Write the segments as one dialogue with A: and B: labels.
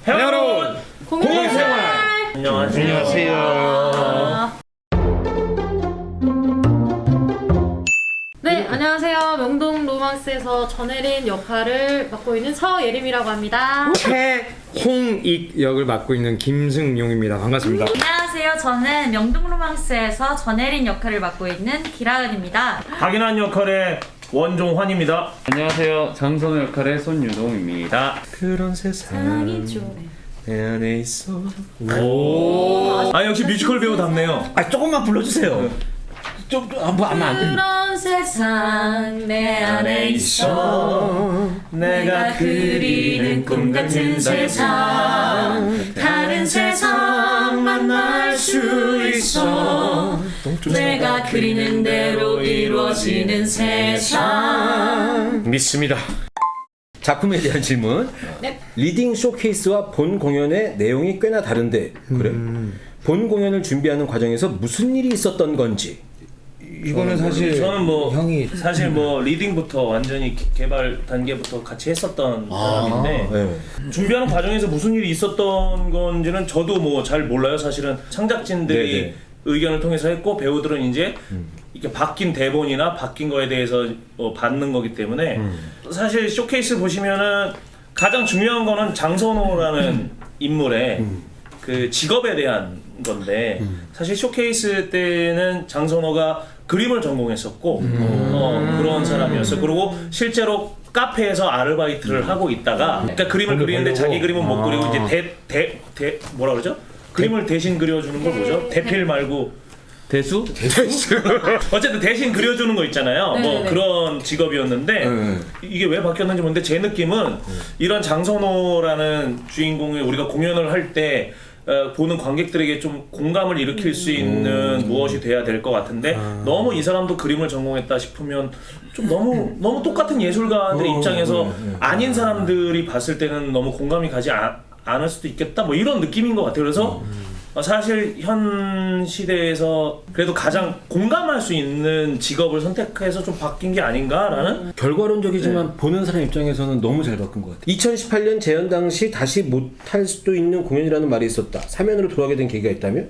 A: 여러분 공공생활 안녕하세요.
B: 네, 안녕하세요. 명동 로망스에서 전혜린 역할을 맡고 있는 서예림이라고 합니다.
A: 최홍익 역을 맡고 있는 김승용입니다. 반갑습니다.
C: 안녕하세요. 저는 명동 로망스에서 전혜린 역할을 맡고 있는 기라은입니다.
D: 박인환 역할의 원종환입니다.
E: 안녕하세요. 장선우 역할의 손유동입니다.
A: 그런 세상이 내 안에 있어.
D: 아 역시 뮤지컬 배우답네요.
A: 아 조금만 불러주세요. 좀뭐 하면 안 돼.
B: 그런 세상 내 안에 있어.
D: 내가
B: 그리는 꿈 같은 세상. 다른 세상 만날 수 있어. 내가 그리는 대로 이루어지는 세상.
A: 믿습니다.
F: 작품에 대한 질문.
B: 네.
F: 리딩 쇼케이스와 본 공연의 내용이 꽤나 다른데 그래? 본 공연을 준비하는 과정에서 무슨 일이 있었던 건지.
A: 이거는 사실
D: 저는 뭐
A: 형이
D: 사실 뭐 리딩부터 완전히 개발 단계부터 같이 했었던 사람인데
F: 네.
D: 준비하는 과정에서 무슨 일이 있었던 건지는 저도 뭐 잘 몰라요. 사실은 창작진들이
F: 네네.
D: 의견을 통해서 했고 배우들은 이제 이렇게 바뀐 대본이나 바뀐 거에 대해서 받는 거기 때문에 사실 쇼케이스 보시면은 가장 중요한 거는 장선호라는 인물의 그 직업에 대한 건데 사실 쇼케이스 때는 장선호가 그림을 전공했었고 그런 사람이었어요. 그리고 실제로 카페에서 아르바이트를 하고 있다가 그러니까 그림을 그리는데 자기 그림은 못 그리고 이제 뭐라 그러죠? 그림을 대신 그려주는 걸 뭐죠? 대필 말고
E: 대수?
D: 어쨌든 대신 그려주는 거 있잖아요. 뭐
B: 네네네.
D: 그런 직업이었는데 이게 왜 바뀌었는지 모르는데 제 느낌은 이런 장선호라는 주인공이 우리가 공연을 할 때 보는 관객들에게 좀 공감을 일으킬 수 있는 무엇이 돼야 될 것 같은데 너무 이 사람도 그림을 전공했다 싶으면 좀 너무 똑같은 예술가들 입장에서 아닌 사람들이 봤을 때는 너무 공감이 가지 않을 수도 있겠다 뭐 이런 느낌인 것 같아요. 그래서 사실 현 시대에서 그래도 가장 공감할 수 있는 직업을 선택해서 좀 바뀐 게 아닌가라는
F: 결과론적이지만 보는 사람 입장에서는 너무 잘 바꾼 것 같아요. 2018년 재연 당시 다시 못할 수도 있는 공연이라는 말이 있었다. 사면으로 돌아가게 된 계기가 있다면?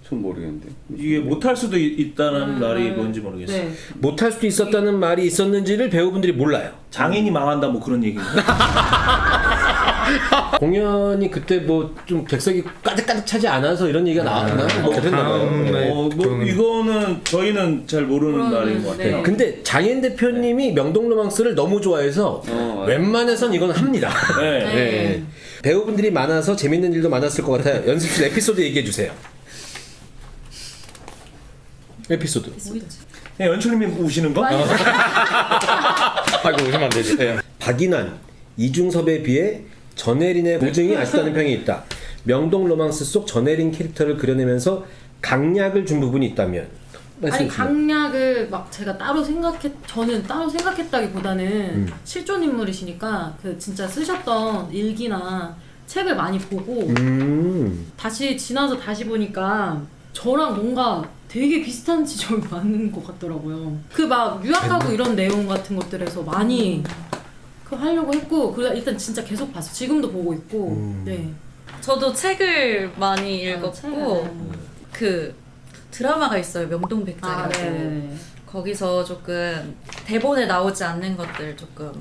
E: 전 모르겠는데.
D: 이게 못할 수도 있다는 말이 뭔지 모르겠어요.
B: 네.
F: 못할 수도 있었다는 말이 있었는지를 배우분들이 몰라요.
D: 장인이 망한다 뭐 그런 얘기인가?
F: 공연이 그때 뭐 좀 객석이 가득가득 차지 않아서 이런 얘기가 나왔나? 뭐 그랬나봐요.
D: 뭐 이거는 저희는 잘 모르는 말인 것 같아요.
B: 네.
F: 근데 장인 대표님이 명동 로망스를 너무 좋아해서 웬만해선 이건 합니다.
D: 네.
F: 네. 배우분들이 많아서 재밌는 일도 많았을 것 같아요. 연습실 에피소드 얘기해 주세요. 에피소드.
D: 네, 연출님이 우시는 거?
A: 아이고 웃으면 안 되지. 네.
F: 박인환, 이중섭에 비해 전혜린의 고증이 아쉽다는 평이 있다. 명동 로망스 속 전혜린 캐릭터를 그려내면서 강약을 준 부분이 있다면?
B: 아니
F: 말씀해 주세요.
B: 강약을 막 제가 저는 따로 생각했다기보다는 실존 인물이시니까 그 진짜 쓰셨던 일기나 책을 많이 보고 다시 지나서 다시 보니까 저랑 뭔가 되게 비슷한 지점이 많은 것 같더라고요. 그 막 유학하고 이런 내용 같은 것들에서 많이 그 하려고 했고 일단 진짜 계속 봤어. 지금도 보고 있고. 네.
C: 저도 책을 많이 읽었고
B: 책을.
C: 그 드라마가 있어요. 명동 백작이라고.
B: 네.
C: 거기서 조금 대본에 나오지 않는 것들 조금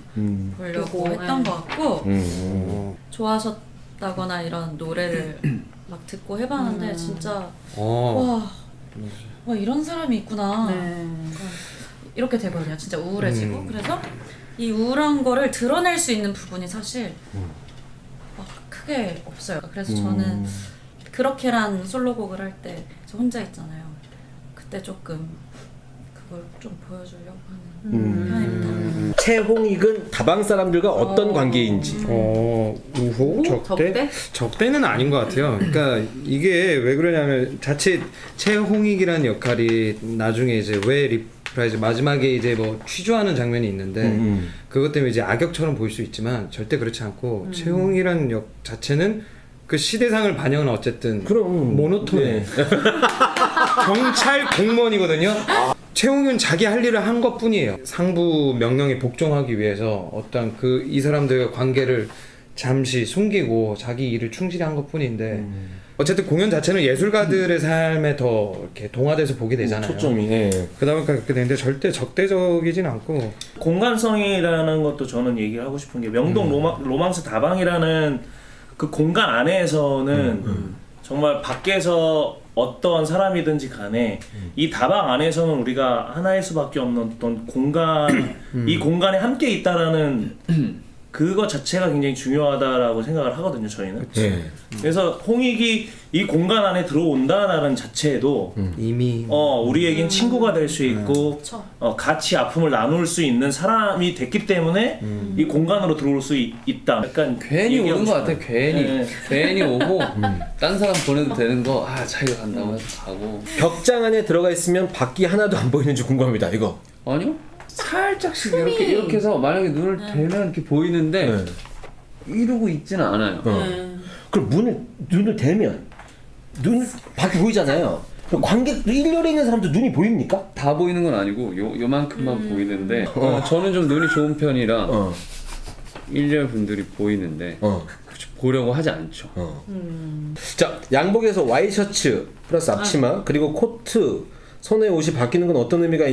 C: 보려고
B: 보고,
C: 했던
B: 네.
C: 것 같고 좋아하셨다거나 이런 노래를 막 듣고 해봤는데 진짜 와 이런 사람이 있구나.
B: 네.
C: 이렇게 되거든요. 진짜 우울해지고 그래서 이 우울한 거를 드러낼 수 있는 부분이 사실 막 크게 없어요. 그래서 저는 그렇게란 솔로곡을 할 때 저 혼자 있잖아요. 그때 조금 그걸 좀 보여주려고 하는 편입니다.
F: 최홍익은 다방 사람들과 어떤 관계인지.
A: 우호? 적대? 적대는 아닌 것 같아요. 그러니까 이게 왜 그러냐면 자칫 최홍익이라는 역할이 나중에 이제 왜 리프라이즈 마지막에 이제 뭐 취조하는 장면이 있는데 그것 때문에 이제 악역처럼 보일 수 있지만 절대 그렇지 않고 최홍익이라는 역 자체는 그 시대상을 반영은 어쨌든
F: 그럼
A: 모노톤해.
F: 네.
A: 경찰 공무원이거든요. 최홍윤 자기 할 일을 한 것뿐이에요. 상부 명령에 복종하기 위해서 어떤 그 이 사람들과 관계를 잠시 숨기고 자기 일을 충실히 한 것뿐인데 어쨌든 공연 자체는 예술가들의 삶에 더 이렇게 동화돼서 보게 되잖아요.
F: 초점이. 예.
A: 그러다 보니까 그렇게 되는데 절대 적대적이진 않고
D: 공간성이라는 것도 저는 얘기를 하고 싶은 게 명동 로망스 다방이라는 그 공간 안에서는 정말 밖에서 어떤 사람이든지 간에 이 다방 안에서는 우리가 하나일 수밖에 없는 어떤 공간 이 공간에 함께 있다라는 그거 자체가 굉장히 중요하다라고 생각을 하거든요, 저희는.
F: 예.
D: 그래서 홍익이 이 공간 안에 들어온다라는 자체에도
A: 이미
D: 우리에겐 친구가 될 수 있고
B: 그쵸.
D: 같이 아픔을 나눌 수 있는 사람이 됐기 때문에 이 공간으로 들어올 수 있다. 약간
E: 괜히
D: 얘기하고
E: 오는 것 같아.
D: 싶어요.
E: 괜히
D: 네.
E: 괜히 오고 딴 사람 보내도 되는 거 자기가 간다고 해서 가고.
F: 벽장 안에 들어가 있으면 밖이 하나도 안 보이는지 궁금합니다. 이거.
E: 아니요. 살짝씩 이렇게 해서 만약에 눈을 대면 이렇게 보이는데
F: 네.
E: 이러고 있지는 않아요.
F: 그럼 눈을 대면 밖이 보이잖아요. 그럼 관객 일렬에 있는 사람도 눈이 보입니까?
E: 다 보이는 건 아니고 요만큼만 보이는데 저는 좀 눈이 좋은 편이라 일렬 분들이 보이는데 굳이 보려고 하지 않죠.
F: 자, 양복에서 와이셔츠 플러스 앞치마 그리고 코트 선호의 옷이 바뀌는 건 어떤 의미가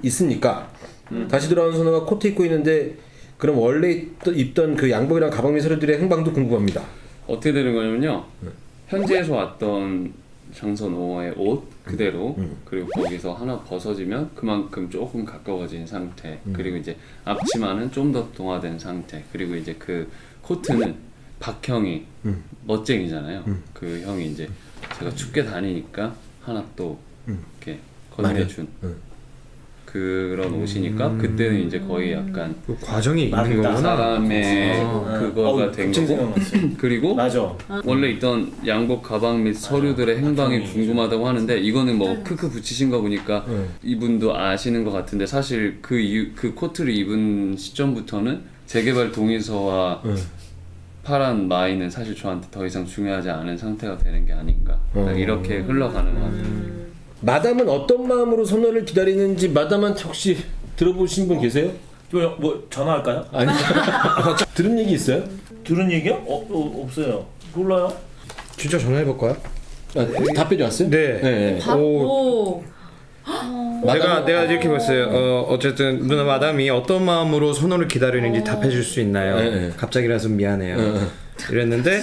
F: 있습니까? 다시 돌아온 선호가 코트 입고 있는데 그럼 원래 입던 그 양복이랑 가방 및 서류들의 행방도 궁금합니다.
E: 어떻게 되는 거냐면요. 현지에서 왔던 장선호의 옷 그대로 그리고 거기서 하나 벗어지면 그만큼 조금 가까워진 상태 그리고 이제 앞치마는 좀 더 동화된 상태 그리고 이제 그 코트는 박형이 멋쟁이잖아요. 그 형이 이제 제가 춥게 다니니까 하나 또 이렇게 건네준 그런 옷이니까 그때는 이제 거의 약간
A: 그 과정이 있는
E: 그
A: 거구나.
E: 사람의 그거가 된
D: 갑자기
E: 거고
D: 생각났어요.
E: 그리고
D: 맞아.
E: 원래 있던 양복 가방 및 서류들의 행방이 궁금하다고 하는데 이거는 뭐 크크 붙이신 거 보니까 이분도 아시는 것 같은데 사실 그 코트를 입은 시점부터는 재개발 동의서와 파란 마이는 사실 저한테 더 이상 중요하지 않은 상태가 되는 게 아닌가 이렇게 흘러가는 것 같아요.
F: 마담은 어떤 마음으로 선호를 기다리는지 마담한테 혹시 들어보신 분 계세요?
D: 뭐 전화할까요?
F: 아니. 들은 얘기 있어요?
D: 들은 얘기요? 없어요. 몰라요.
A: 진짜 전화해볼까요?
F: 답변이 왔어요?
A: 네.
B: 오.
A: 내가 이렇게 봤어요. 어쨌든 누나 마담이 어떤 마음으로 선호를 기다리는지 답해줄 수 있나요?
F: 네.
A: 갑자기라서 미안해요. 이랬는데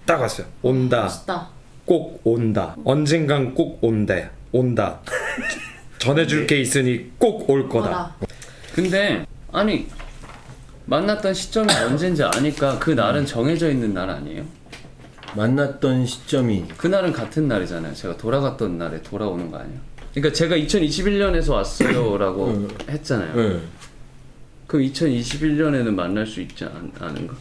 A: 딱 왔어요. 온다.
B: 멋있다.
A: 꼭 온다. 언젠간 꼭 온다. 전해줄 게 있으니 꼭 올 거다.
B: 와라.
E: 근데 아니 만났던 시점이 언젠지 아니까 그 날은 정해져 있는 날 아니에요?
F: 만났던 시점이
E: 그날은 같은 날이잖아요. 제가 돌아갔던 날에 돌아오는 거 아니에요? 그러니까 제가 2021년에서 왔어요라고 했잖아요. 그럼 2021년에는 만날 수 있지 않은가?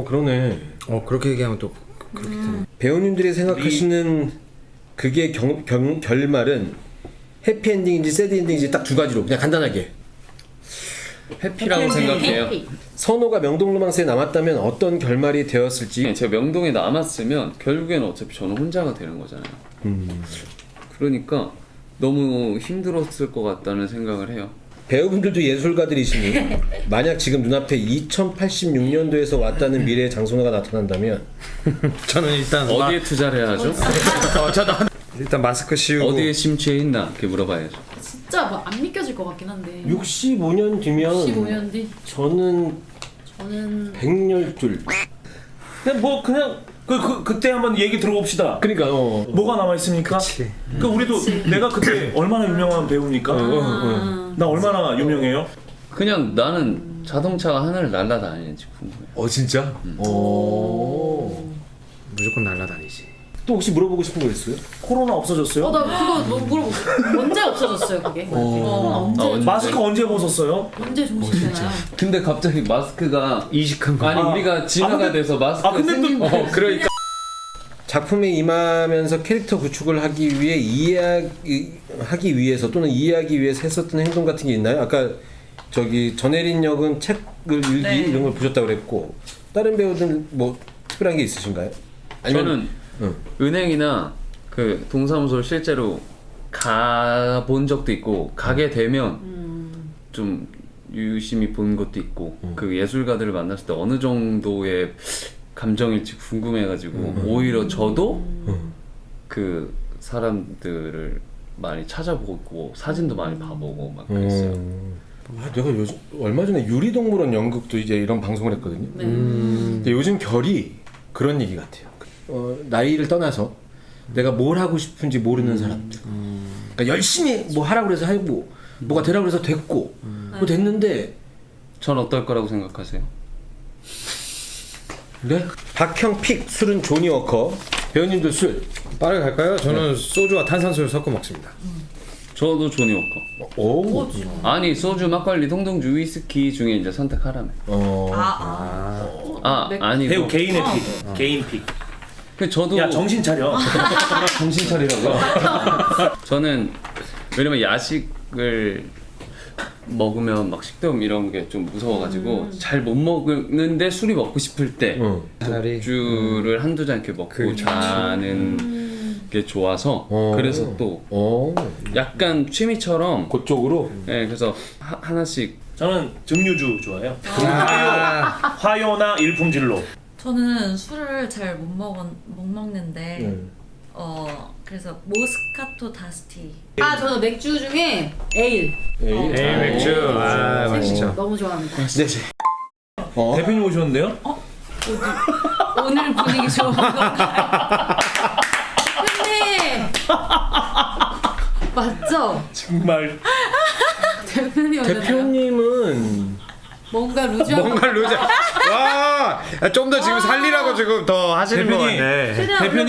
F: 그러네.
A: 그렇게 얘기하면 또 그렇게 되네.
F: 배우님들이 생각하시는 그게 결말은 해피엔딩인지 새드엔딩인지 딱 두 가지로 그냥 간단하게.
E: 해피라고 생각해요.
B: 해피.
F: 선호가 명동 로망스에 남았다면 어떤 결말이 되었을지.
E: 제가 명동에 남았으면 결국에는 어차피 저는 혼자가 되는 거잖아요. 그러니까 너무 힘들었을 것 같다는 생각을 해요.
F: 배우분들도 예술가들이시니 만약 지금 눈앞에 2086년도에서 왔다는 미래의 장선호가 나타난다면
A: 저는 일단
E: 어디에 투자를 해야 하죠?
A: 일단 마스크 씌우고
E: 어디에 심취해 있나? 이렇게 물어봐야죠.
B: 진짜 막 안 믿겨질 것 같긴 한데.
F: 65년 뒤면
B: 15년 뒤.
F: 저는
B: 저는
F: 100열
D: 그냥 그냥 그때 한번 얘기 들어봅시다.
F: 그러니까
D: 뭐가 남아 있습니까?
A: 그치.
D: 그 우리도 내가 그때 얼마나 유명한 배우입니까? 나 얼마나 유명해요?
E: 그냥 나는 자동차가 하늘을 날아다니는지 궁금해요.
F: 진짜?
A: 무조건 날아다니지.
F: 또 혹시 물어보고 싶은 거 있어요?
D: 코로나 없어졌어요?
B: 나 그거 너무 물어보고 언제 없어졌어요 그게? 언제
D: 마스크 언제 벗었어요?
B: 언제 종식되나요?
E: 근데 갑자기 마스크가
A: 이식한 거.
E: 아니 우리가 진화가
D: 근데-
E: 돼서 마스크가
D: 근데 또-
E: 생긴 거
A: 그러니까
F: 작품에 임하면서 캐릭터 구축을 하기 위해 이해하기 위해서 또는 이해하기 위해서 했었던 행동 같은 게 있나요? 아까 저기 전혜린 역은 책을 읽기
C: 네.
F: 이런 걸 보셨다고 그랬고 다른 배우들 뭐 특별한 게 있으신가요?
E: 저는 은행이나 그 동사무소를 실제로 가본 적도 있고 가게 되면 좀 유심히 본 것도 있고 그 예술가들을 만났을 때 어느 정도의 감정일지 궁금해가지고 오히려 저도 그 사람들을 많이 찾아보고 사진도 많이 봐보고 막 그랬어요.
F: 내가 요즘 얼마 전에 유리동물원 연극도 이제 이런 방송을 했거든요.
B: 네.
F: 근데 요즘 결이 그런 얘기 같아요. 나이를 떠나서 내가 뭘 하고 싶은지 모르는 사람들. 그러니까 열심히 뭐 하라고 해서 하고 뭐가 되라고 해서 됐고 뭐 됐는데
E: 전 어떨 거라고 생각하세요?
F: 네? 박형 픽 술은 조니워커. 배우님도 술.
A: 빠르게 갈까요? 저는 소주와 탄산수를 섞어 먹습니다.
E: 저도 조니워커.
F: 오.
E: 아니 소주, 막걸리, 통통주, 위스키 중에 이제 선택하라며. 아니고
D: 배우 개인의 픽. 개인 픽.
E: 그 저도
D: 야 정신 차려. 정신 차리라고.
E: 저는 왜냐면 야식을 먹으면 막 식도염 이런 게 좀 무서워가지고 잘 못 먹는데 술이 먹고 싶을 때
A: 차라리
E: 맥주를 한두 잔 이렇게 먹고 자는 게 좋아서 그래서 또 약간 취미처럼
F: 그쪽으로.
E: 네, 그래서 하나씩
D: 저는 증류주 좋아해요. 화요나 일품질로.
C: 저는 술을 잘 못 먹는데 그래서 모스카토 다스티.
B: 저는 맥주 중에 에일.
A: 에일 맥주. 맛있죠.
B: 너무 좋아합니다.
F: 네.
D: 대표님 오셨는데요?
C: 오늘 분위기 좋은 거.
B: 대표님! 맞죠?
D: 정말
B: 대표님 오셨나요?
F: 대표님은
B: 뭔가 루즈.
A: 뭔가 루즈. 와, 좀 더 지금 살리라고 지금 더 하시는 것
D: 대표님.
A: 같네.
B: 최대한
D: 대표님